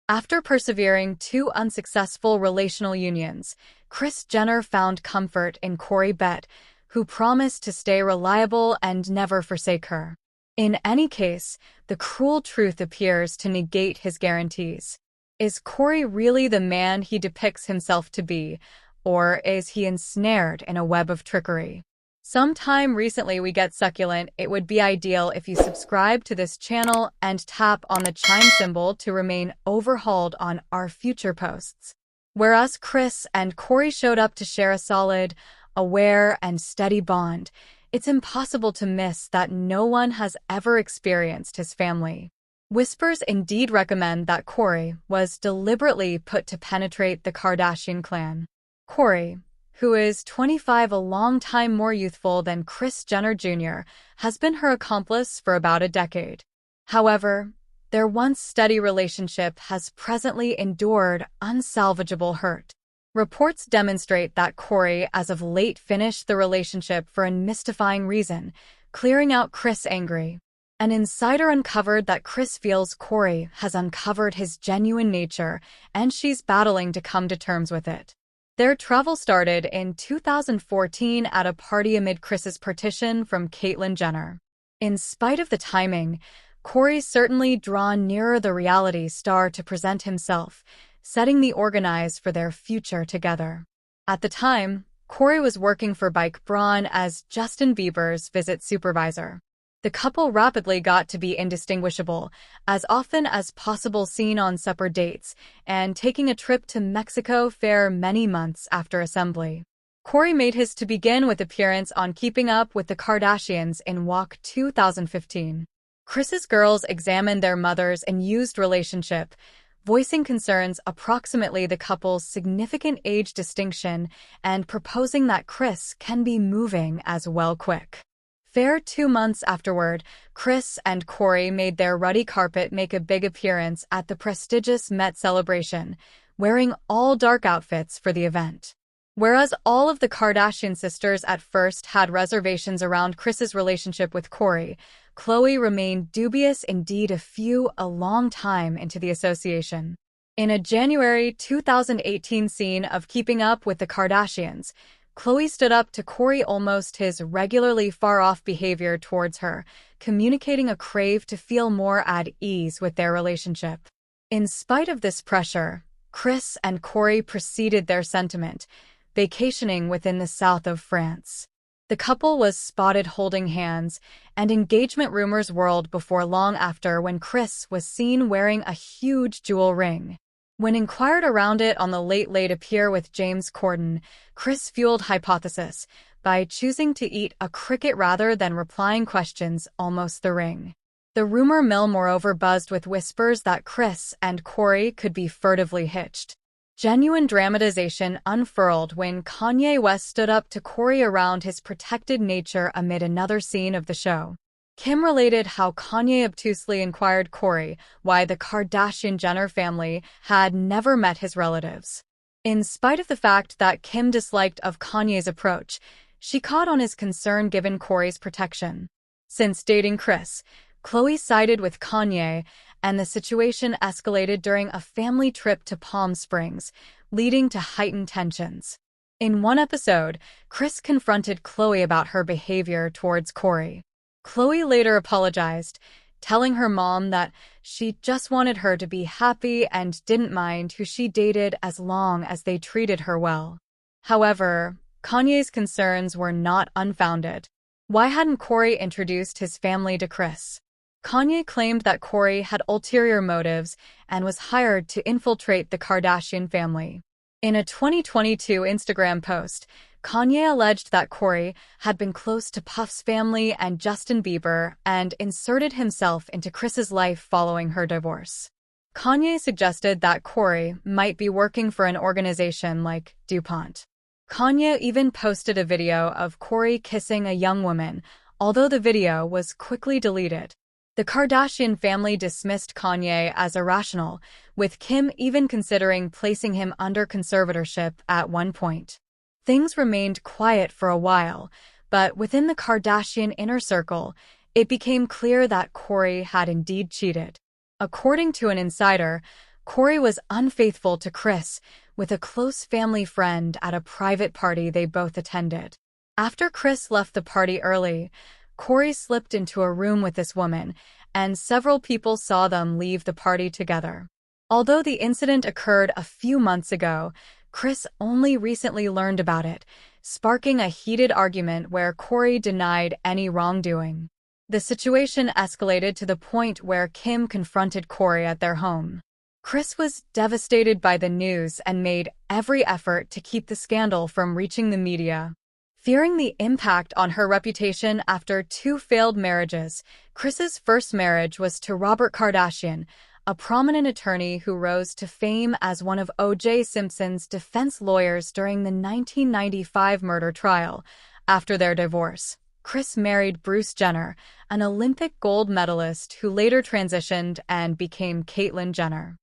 After persevering two unsuccessful relational unions, Kris Jenner found comfort in Corey Bett, who promised to stay reliable and never forsake her. In any case, the cruel truth appears to negate his guarantees. Is Corey really the man he depicts himself to be, or is he ensnared in a web of trickery? Sometime recently we get succulent. It would be ideal if you subscribe to this channel and tap on the chime symbol to remain overhauled on our future posts. Whereas Kris and Corey showed up to share a solid, aware, and steady bond, it's impossible to miss that no one has ever experienced his family. Whispers indeed recommend that Corey was deliberately put to penetrate the Kardashian clan. Corey, who is 25, a long time more youthful than Kris Jenner Jr., has been her accomplice for about a decade. However, their once steady relationship has presently endured unsalvageable hurt. Reports demonstrate that Corey as of late finished the relationship for a mystifying reason, clearing out Kris angry. An insider uncovered that Kris feels Corey has uncovered his genuine nature, and she's battling to come to terms with it. Their travel started in 2014 at a party amid Kris's partition from Caitlyn Jenner. In spite of the timing, Corey's certainly drawn nearer the reality star to present himself, setting the organize for their future together. At the time, Corey was working for Bike Braun as Justin Bieber's visit supervisor. The couple rapidly got to be indistinguishable, as often as possible seen on supper dates and taking a trip to Mexico Fair many months after assembly. Corey made his to begin with appearance on Keeping Up with the Kardashians in Walk 2015. Kris's girls examined their mother's unused relationship, voicing concerns approximately the couple's significant age distinction and proposing that Kris can be moving as well quick. Fair 2 months afterward, Kris and Corey made their Ruddy Carpet make a big appearance at the prestigious Met celebration, wearing all dark outfits for the event. Whereas all of the Kardashian sisters at first had reservations around Kris's relationship with Corey, Khloe remained dubious, indeed a long time into the association. In a January 2018 scene of Keeping Up with the Kardashians, Khloe stood up to Corey almost his regularly far-off behavior towards her, communicating a crave to feel more at ease with their relationship. In spite of this pressure, Kris and Corey preceded their sentiment, vacationing within the south of France. The couple was spotted holding hands, and engagement rumors whirled before long after when Kris was seen wearing a huge jewel ring. When inquired around it on the Late Late Appear with James Corden, Kris fueled hypothesis by choosing to eat a cricket rather than replying questions almost the ring. The rumor mill moreover buzzed with whispers that Kris and Corey could be furtively hitched. Genuine dramatization unfurled when Kanye West stood up to Corey around his protected nature amid another scene of the show. Kim related how Kanye obtusely inquired Corey why the Kardashian-Jenner family had never met his relatives. In spite of the fact that Kim disliked of Kanye's approach, she caught on his concern given Corey's protection. Since dating Kris, Khloe sided with Kanye, and the situation escalated during a family trip to Palm Springs, leading to heightened tensions. In one episode, Kris confronted Khloe about her behavior towards Corey. Khloe later apologized, telling her mom that she just wanted her to be happy and didn't mind who she dated as long as they treated her well. However, Kanye's concerns were not unfounded. Why hadn't Corey introduced his family to Kris? Kanye claimed that Corey had ulterior motives and was hired to infiltrate the Kardashian family. In a 2022 Instagram post, Kanye alleged that Corey had been close to Puff's family and Justin Bieber and inserted himself into Kris's life following her divorce. Kanye suggested that Corey might be working for an organization like DuPont. Kanye even posted a video of Corey kissing a young woman, although the video was quickly deleted. The Kardashian family dismissed Kanye as irrational, with Kim even considering placing him under conservatorship at one point. Things remained quiet for a while, but within the Kardashian inner circle, it became clear that Corey had indeed cheated. According to an insider, Corey was unfaithful to Kris with a close family friend at a private party they both attended. After Kris left the party early, Corey slipped into a room with this woman, and several people saw them leave the party together. Although the incident occurred a few months ago, Kris only recently learned about it, sparking a heated argument where Corey denied any wrongdoing. The situation escalated to the point where Kim confronted Corey at their home. Kris was devastated by the news and made every effort to keep the scandal from reaching the media. Fearing the impact on her reputation after 2 failed marriages, Kris's first marriage was to Robert Kardashian, a prominent attorney who rose to fame as one of O.J. Simpson's defense lawyers during the 1995 murder trial. After their divorce, Kris married Bruce Jenner, an Olympic gold medalist who later transitioned and became Caitlyn Jenner.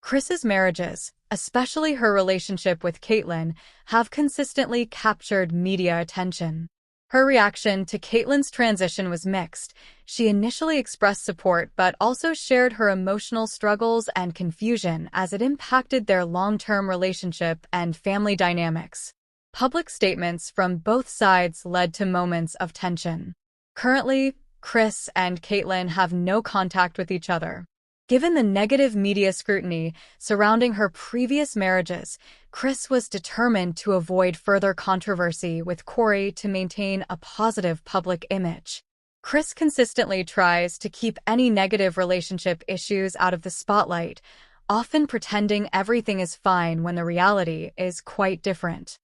Kris's marriages, especially her relationship with Caitlyn, have consistently captured media attention. Her reaction to Caitlyn's transition was mixed. She initially expressed support but also shared her emotional struggles and confusion as it impacted their long-term relationship and family dynamics. Public statements from both sides led to moments of tension. Currently, Kris and Caitlyn have no contact with each other. Given the negative media scrutiny surrounding her previous marriages, Kris was determined to avoid further controversy with Corey to maintain a positive public image. Kris consistently tries to keep any negative relationship issues out of the spotlight, often pretending everything is fine when the reality is quite different.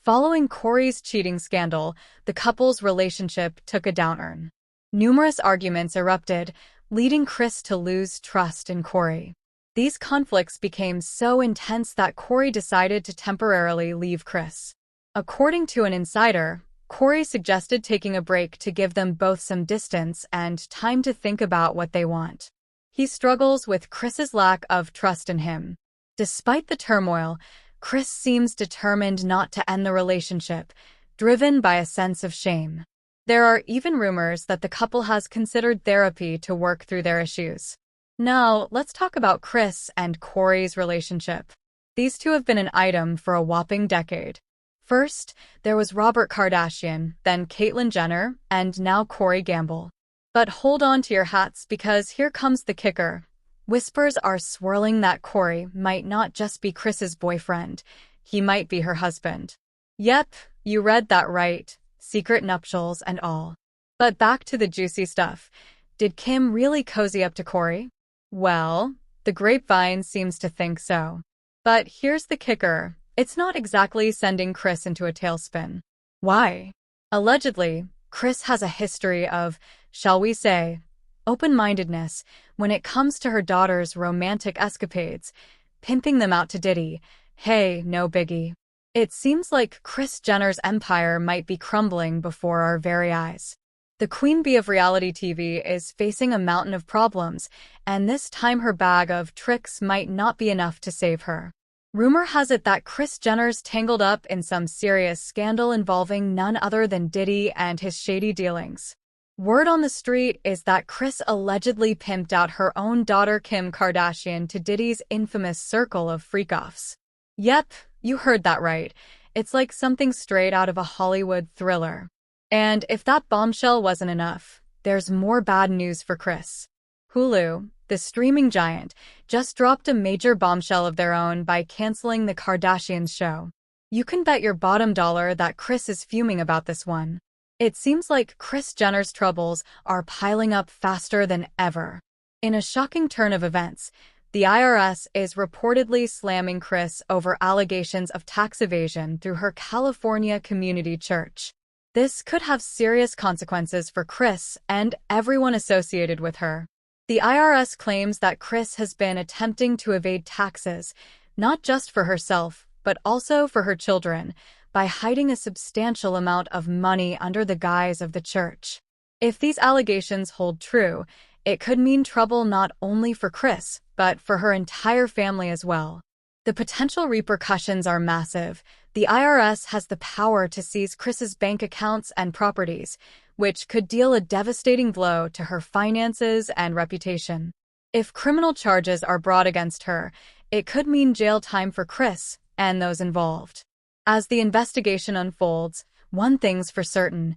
Following Corey's cheating scandal, the couple's relationship took a downturn. Numerous arguments erupted, leading Kris to lose trust in Corey. These conflicts became so intense that Corey decided to temporarily leave Kris. According to an insider, Corey suggested taking a break to give them both some distance and time to think about what they want. He struggles with Kris's lack of trust in him. Despite the turmoil, Kris seems determined not to end the relationship, driven by a sense of shame. There are even rumors that the couple has considered therapy to work through their issues. Now, let's talk about Kris and Corey's relationship. These two have been an item for a whopping decade. First, there was Robert Kardashian, then Caitlyn Jenner, and now Corey Gamble. But hold on to your hats because here comes the kicker. Whispers are swirling that Corey might not just be Kris's boyfriend, he might be her husband. Yep, you read that right. Secret nuptials and all. But back to the juicy stuff. Did Kim really cozy up to Corey? Well, the grapevine seems to think so. But here's the kicker. It's not exactly sending Kris into a tailspin. Why? Allegedly, Kris has a history of, shall we say, open-mindedness when it comes to her daughter's romantic escapades, pimping them out to Diddy. Hey, no biggie. It seems like Kris Jenner's empire might be crumbling before our very eyes. The queen bee of reality TV is facing a mountain of problems, and this time her bag of tricks might not be enough to save her. Rumor has it that Kris Jenner's tangled up in some serious scandal involving none other than Diddy and his shady dealings. Word on the street is that Kris allegedly pimped out her own daughter Kim Kardashian to Diddy's infamous circle of freak-offs. Yep, you heard that right. It's like something straight out of a Hollywood thriller. And if that bombshell wasn't enough, there's more bad news for Kris. Hulu, the streaming giant, just dropped a major bombshell of their own by canceling the Kardashians show. You can bet your bottom dollar that Kris is fuming about this one. It seems like Kris Jenner's troubles are piling up faster than ever. In a shocking turn of events, the IRS is reportedly slamming Kris over allegations of tax evasion through her California community church. This could have serious consequences for Kris and everyone associated with her. The IRS claims that Kris has been attempting to evade taxes, not just for herself, but also for her children, by hiding a substantial amount of money under the guise of the church. If these allegations hold true, it could mean trouble not only for Kris, but for her entire family as well. The potential repercussions are massive. The IRS has the power to seize Kris's bank accounts and properties, which could deal a devastating blow to her finances and reputation. If criminal charges are brought against her, it could mean jail time for Kris and those involved. As the investigation unfolds, one thing's for certain: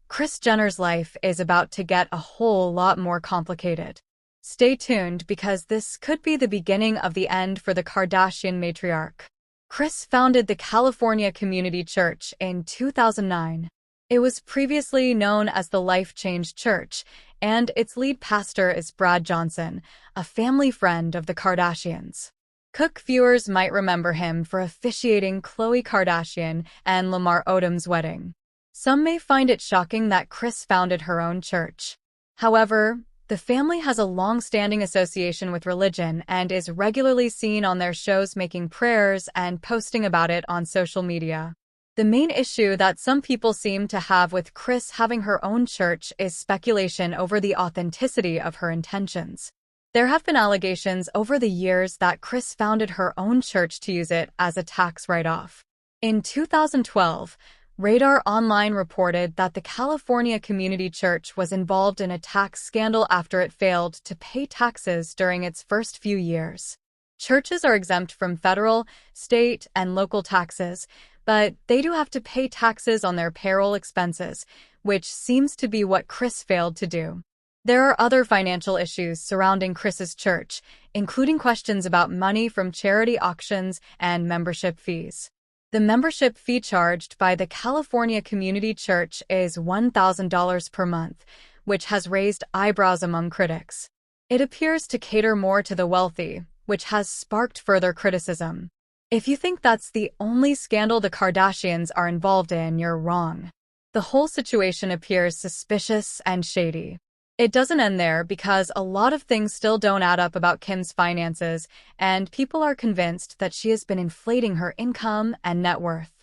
Kris Jenner's life is about to get a whole lot more complicated. Stay tuned because this could be the beginning of the end for the Kardashian matriarch. Kris founded the California Community Church in 2009. It was previously known as the Life Change Church, and its lead pastor is Brad Johnson, a family friend of the Kardashians. Cook viewers might remember him for officiating Khloe Kardashian and Lamar Odom's wedding. Some may find it shocking that Kris founded her own church. However, the family has a long-standing association with religion and is regularly seen on their shows making prayers and posting about it on social media. The main issue that some people seem to have with Kris having her own church is speculation over the authenticity of her intentions. There have been allegations over the years that Kris founded her own church to use it as a tax write-off. In 2012, Radar Online reported that the California Community Church was involved in a tax scandal after it failed to pay taxes during its first few years. Churches are exempt from federal, state, and local taxes, but they do have to pay taxes on their payroll expenses, which seems to be what Kris failed to do. There are other financial issues surrounding Kriss's church, including questions about money from charity auctions and membership fees. The membership fee charged by the California Community Church is $1,000 per month, which has raised eyebrows among critics. It appears to cater more to the wealthy, which has sparked further criticism. If you think that's the only scandal the Kardashians are involved in, you're wrong. The whole situation appears suspicious and shady. It doesn't end there because a lot of things still don't add up about Kim's finances, and people are convinced that she has been inflating her income and net worth.